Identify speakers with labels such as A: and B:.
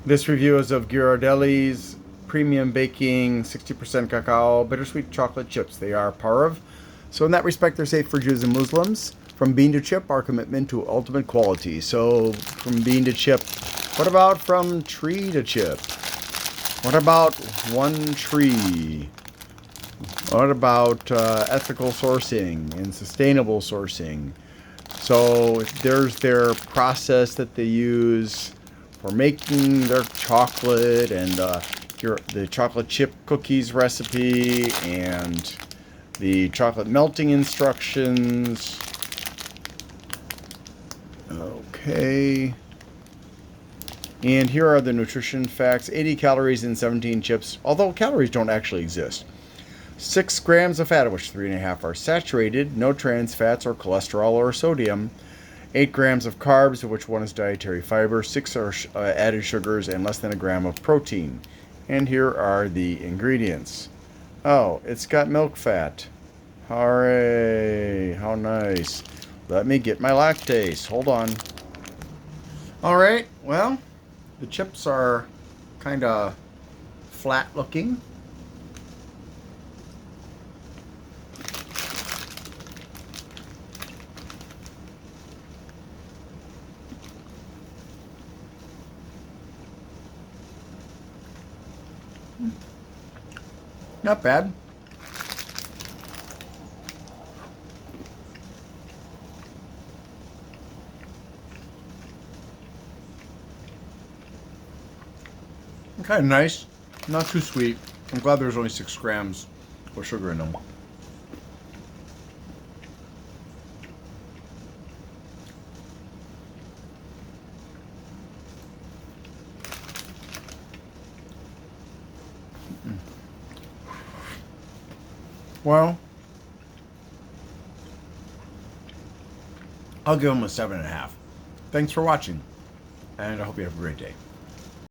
A: This review is of Ghirardelli's premium baking 60% cacao bittersweet chocolate chips. They are parve, so in that respect they're safe for Jews and Muslims. From bean to chip, our commitment to ultimate quality. So from bean to chip, what about from tree to chip? What about one tree? What about ethical sourcing and sustainable sourcing? So there's their process that they use for making their chocolate, and the chocolate chip cookies recipe, and the chocolate melting instructions. Okay. And here are the nutrition facts. 80 calories in 17 chips, although calories don't actually exist. 6 grams of fat, of which 3.5 are saturated, no trans fats or cholesterol or sodium. 8 grams of carbs, of which 1 is dietary fiber. 6 are added sugars, and less than a gram of protein. And here are the ingredients. Oh, it's got milk fat. Hooray! How nice. Let me get my lactase. Hold on. Alright, well, the chips are kind of flat looking. Not bad. Kind of nice. Not too sweet. I'm glad there's only 6 grams of sugar in them. Well, I'll give them a 7.5. Thanks for watching, and I hope you have a great day.